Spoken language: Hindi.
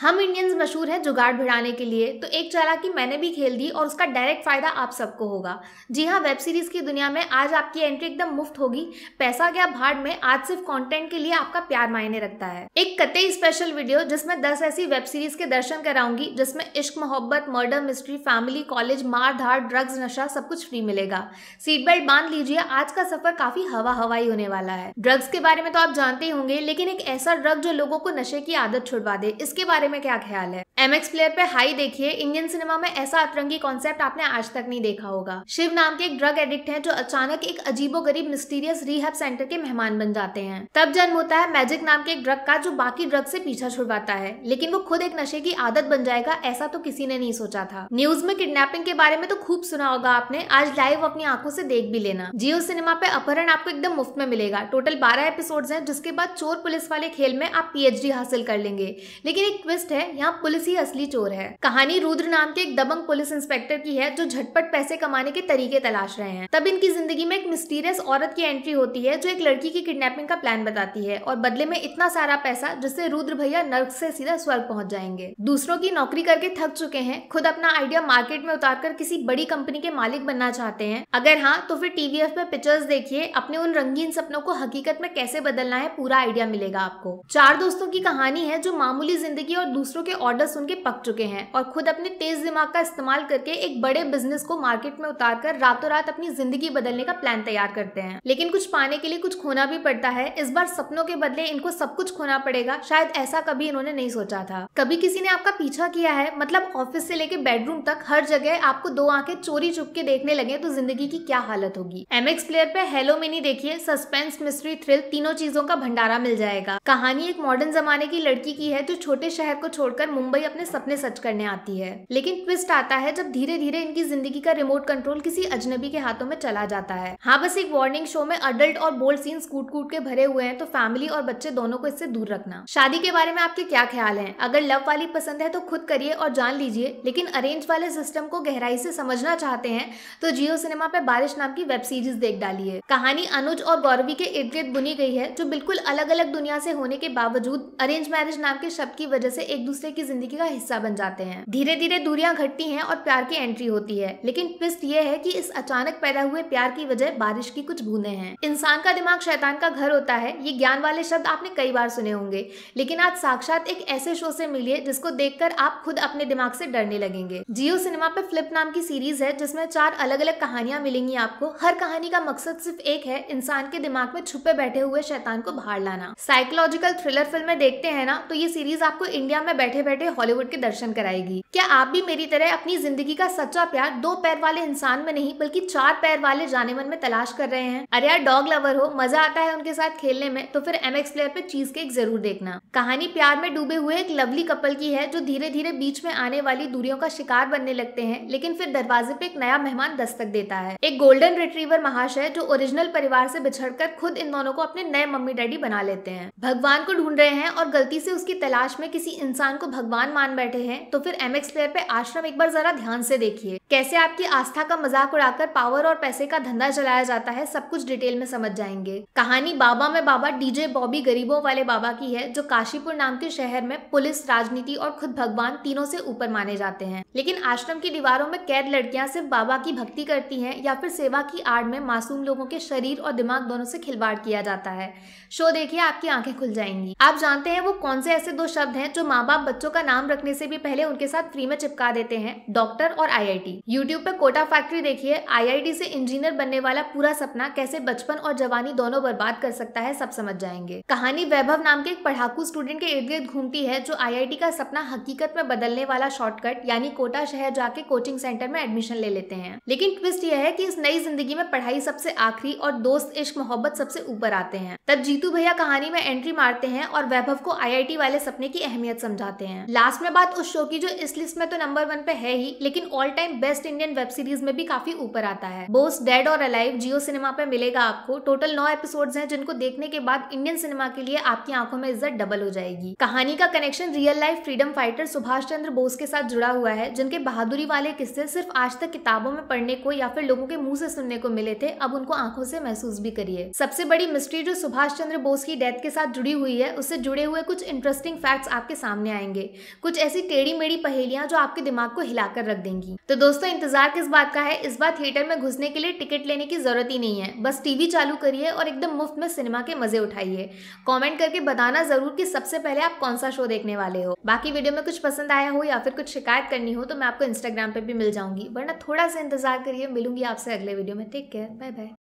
हम इंडियंस मशहूर हैं जुगाड़ भिड़ाने के लिए, तो एक चालाकी मैंने भी खेल दी और उसका डायरेक्ट फायदा आप सबको होगा। जी हाँ, वेब सीरीज की दुनिया में आज आपकी एंट्री एकदम मुफ्त होगी। पैसा गया भाड़ में, आज सिर्फ कंटेंट के लिए आपका प्यार मायने रखता है। एक कतई स्पेशल वीडियो जिसमें 10 ऐसी वेब सीरीज के दर्शन कराऊंगी जिसमें इश्क, मोहब्बत, मर्डर, मिस्ट्री, फैमिली, कॉलेज, मार धाड़, ड्रग्स, नशा सब कुछ फ्री मिलेगा। सीट बेल्ट बांध लीजिए, आज का सफर काफी हवाई होने वाला है। ड्रग्स के बारे में तो आप जानते ही होंगे, लेकिन एक ऐसा ड्रग जो लोगों को नशे की आदत छुड़वा दे, इसके बारे में क्या ख्याल है? MX प्लेयर पे हाई देखिए। इंडियन सिनेमा में ऐसा अतरंगी कॉन्सेप्ट आपने आज तक नहीं देखा होगा। शिव नाम के एक ड्रग एडिक्ट हैं जो अचानक एक अजीबोगरीब मिस्टीरियस रिहैब सेंटर के मेहमान बन जाते हैं। तब जन्म होता है मैजिक नाम के एक ड्रग का जो बाकी ड्रग से पीछा छुड़वाता है, लेकिन वो खुद एक नशे की आदत बन जाएगा, ऐसा तो किसी ने नहीं सोचा था। न्यूज में किडनैपिंग के बारे में तो खूब सुना होगा आपने, आज लाइव अपनी आंखों से देख भी लेना। जियो सिनेमा पे अपहरण आपको एकदम मुफ्त में मिलेगा। टोटल 12 एपिसोड्स हैं, जिसके बाद चोर पुलिस वाले खेल में आप PhD हासिल कर लेंगे। लेकिन एक ट्विस्ट है, यहाँ पुलिस ही असली चोर है। कहानी रुद्र नाम के एक दबंग पुलिस इंस्पेक्टर की है जो झटपट पैसे कमाने के तरीके तलाश रहे हैं। तब इनकी जिंदगी में एक मिस्टीरियस औरत की एंट्री होती है जो एक लड़की की किडनैपिंग का प्लान बताती है और बदले में इतना सारा पैसा जिससे रुद्र भैया नर्क से सीधा स्वर्ग पहुंच जाएंगे। दूसरों की नौकरी करके थक चुके हैं, खुद अपना आइडिया मार्केट में उतारकर किसी बड़ी कंपनी के मालिक बनना चाहते हैं? अगर हाँ, तो फिर TVF पे पिक्चर्स देखिए। अपने उन रंगीन सपनों को हकीकत में कैसे बदलना है, पूरा आइडिया मिलेगा आपको। 4 दोस्तों की कहानी है जो मामूली जिंदगी और दूसरों के ऑर्डर सुन के पक चुके हैं और खुद अपने तेज दिमाग का इस्तेमाल करके एक बड़े बिजनेस को मार्केट में उतारकर रातों रात अपनी जिंदगी बदलने का प्लान तैयार करते हैं। लेकिन कुछ पाने के लिए कुछ खोना भी पड़ता है। इस बार सपनों के बदले इनको सब कुछ खोना पड़ेगा। शायद ऐसा कभी इन्होंने नहीं सोचा था। कभी किसी ने आपका पीछा किया है? मतलब ऑफिस से लेके बेडरूम तक हर जगह आपको 2 आंखें चोरी चुप के देखने लगे तो जिंदगी की क्या हालत होगी। MX प्लेयर पे हेलो मिनी देखिए। सस्पेंस, मिस्ट्री, थ्रिल तीनों चीजों का भंडारा मिल जाएगा। कहानी एक मॉडर्न जमाने की लड़की की है जो छोटे शहर को छोड़कर मुंबई अपने सपने सच करने आती है। लेकिन ट्विस्ट आता है जब धीरे धीरे इनकी जिंदगी का रिमोट कंट्रोल किसी अजनबी के हाथों में चला जाता है। हाँ, बस एक वार्निंग, शो में अडल्ट और बोल्ड सीन्स कूट के भरे हुए हैं, तो फैमिली और बच्चे दोनों को इससे दूर रखना। शादी के बारे में आपके क्या ख्याल हैं? अगर लव वाली पसंद है तो खुद करिए और जान लीजिए, लेकिन अरेंज वाले सिस्टम को गहराई से समझना चाहते हैं तो जियो सिनेमा पे बारिश नाम की वेब सीरीज देख डालिए। कहानी अनुज और गौरवी के इर्द गिर्द बुनी गई है जो बिल्कुल अलग अलग दुनिया से होने के बावजूद अरेंज मैरिज नाम के शब्द की वजह से एक दूसरे की जिंदगी का हिस्सा बन जाते हैं। धीरे धीरे दूरियां घटती हैं और प्यार की एंट्री होती है। लेकिन ट्विस्ट ये है कि इस अचानक पैदा हुए प्यार की वजह बारिश की कुछ बूंदें हैं। इंसान का दिमाग शैतान का घर होता है, ये ज्ञान वाले शब्द आपने कई बार सुने होंगे, लेकिन आज साक्षात एक ऐसे शो से मिलिए जिसको देखकर आप खुद अपने दिमाग से डरने लगेंगे। जियो सिनेमा पे फ्लिप नाम की सीरीज है जिसमें 4 अलग अलग कहानियां मिलेंगी आपको। हर कहानी का मकसद सिर्फ एक है, इंसान के दिमाग में छुपे बैठे हुए शैतान को बाहर लाना। साइकोलॉजिकल थ्रिलर फिल्में देखते हैं ना, तो ये सीरीज आपको इंडिया में बैठे बैठे हॉलीवुड के दर्शन कराएगी। क्या आप भी मेरी तरह अपनी जिंदगी का सच्चा प्यार 2 पैर वाले इंसान में नहीं बल्कि 4 पैर वाले जाने मन में तलाश कर रहे हैं? अरे यार, डॉग लवर हो, मजा आता है उनके साथ खेलने में, तो फिर MX प्लेयर पे चीज केक जरूर देखना। कहानी प्यार में डूबे हुए एक लवली कपल की है जो धीरे धीरे बीच में आने वाली दूरियों का शिकार बनने लगते हैं, लेकिन फिर दरवाजे पे एक नया मेहमान दस्तक देता है। एक गोल्डन रिट्रीवर महाशय जो ओरिजिनल परिवार से बिछड़कर खुद इन दोनों को अपने नए मम्मी डैडी बना लेते हैं। भगवान को ढूंढ रहे हैं और गलती से उसकी तलाश में किसी इंसान को भगवान मान बैठे हैं, तो फिर MX प्लेयर पे आश्रम एक बार जरा ध्यान से देखिए। कैसे आपकी आस्था का मजाक उड़ाकर पावर और पैसे का धंधा चलाया जाता है, सब कुछ डिटेल में समझ जाएंगे। कहानी बाबा में बाबा DJ बॉबी गरीबों वाले बाबा की है जो काशीपुर नाम के शहर में पुलिस, राजनीति और खुद भगवान तीनों से ऊपर माने जाते हैं। लेकिन आश्रम की दीवारों में कैद लड़कियां सिर्फ बाबा की भक्ति करती हैं या फिर सेवा की आड़ में मासूम लोगों के शरीर और दिमाग दोनों से खिलवाड़ किया जाता है। शो देखिए, आपकी आंखें खुल जाएंगी। आप जानते हैं वो कौन से ऐसे 2 शब्द हैं जो माँ बाप बच्चों का नाम रखने से भी पहले उनके साथ फ्री में चिपका देते हैं? डॉक्टर और IIT। यूट्यूब पे कोटा फैक्ट्री देखिए। IIT से इंजीनियर बनने वाला पूरा सपना कैसे बचपन और जवानी दोनों बर्बाद कर सकता है, सब समझ जाएंगे। कहानी वैभव नाम के एक पढ़ाकू स्टूडेंट के इर्द गिर्द घूमती है जो IIT का सपना हकीकत में बदलने वाला शॉर्टकट यानी कोटा शहर जाके कोचिंग सेंटर में एडमिशन ले लेते हैं। लेकिन ट्विस्ट यह है कि इस नई जिंदगी में पढ़ाई सबसे आखिरी और दोस्त, इश्क, मोहब्बत सबसे ऊपर आते हैं। तब जीतू भैया कहानी में एंट्री मारते हैं और वैभव को IIT वाले सपने की अहमियत समझाते हैं। लास्ट में बात उस शो की जो इस लिस्ट में तो नंबर 1 पे है ही, लेकिन all time best Indian web series में भी काफी ऊपर आता है। बोस डेड और अलाइव जियो सिनेमा पे मिलेगा आपको। टोटल 9 एपिसोड्स हैं जिनको देखने के बाद इंडियन सिनेमा के लिए आपकी आंखों में इज्जत डबल हो जाएगी। कहानी का connection real life freedom fighter Subhash Chandra Bose के साथ जुड़ा हुआ है जिनके बहादुरी वाले किस्से सिर्फ आज तक किताबों में पढ़ने को या फिर लोगों के मुंह से सुनने को मिले थे, अब उनको आंखों से महसूस भी करिए। सबसे बड़ी मिस्ट्री जो सुभाष चंद्र बोस की डेथ के साथ जुड़ी हुई है, उससे जुड़े हुए कुछ इंटरेस्टिंग फैक्ट्स आपके सामने सामने आएंगे, कुछ ऐसी टेढ़ी मेढ़ी पहेलियां जो आपके दिमाग को हिलाकर रख देंगी। तो दोस्तों इंतजार किस बात का है, इस बार थिएटर में घुसने के लिए टिकट लेने की जरूरत ही नहीं है, बस टीवी चालू करिए और एकदम मुफ्त में सिनेमा के मजे उठाइए। कमेंट करके बताना जरूर कि सबसे पहले आप कौन सा शो देखने वाले हो। बाकी वीडियो में कुछ पसंद आया हो या फिर कुछ शिकायत करनी हो तो मैं आपको इंस्टाग्राम पे भी मिल जाऊंगी, वरना थोड़ा सा इंतजार करिए। मिलूंगी आपसे अगले वीडियो में। Take care, bye bye.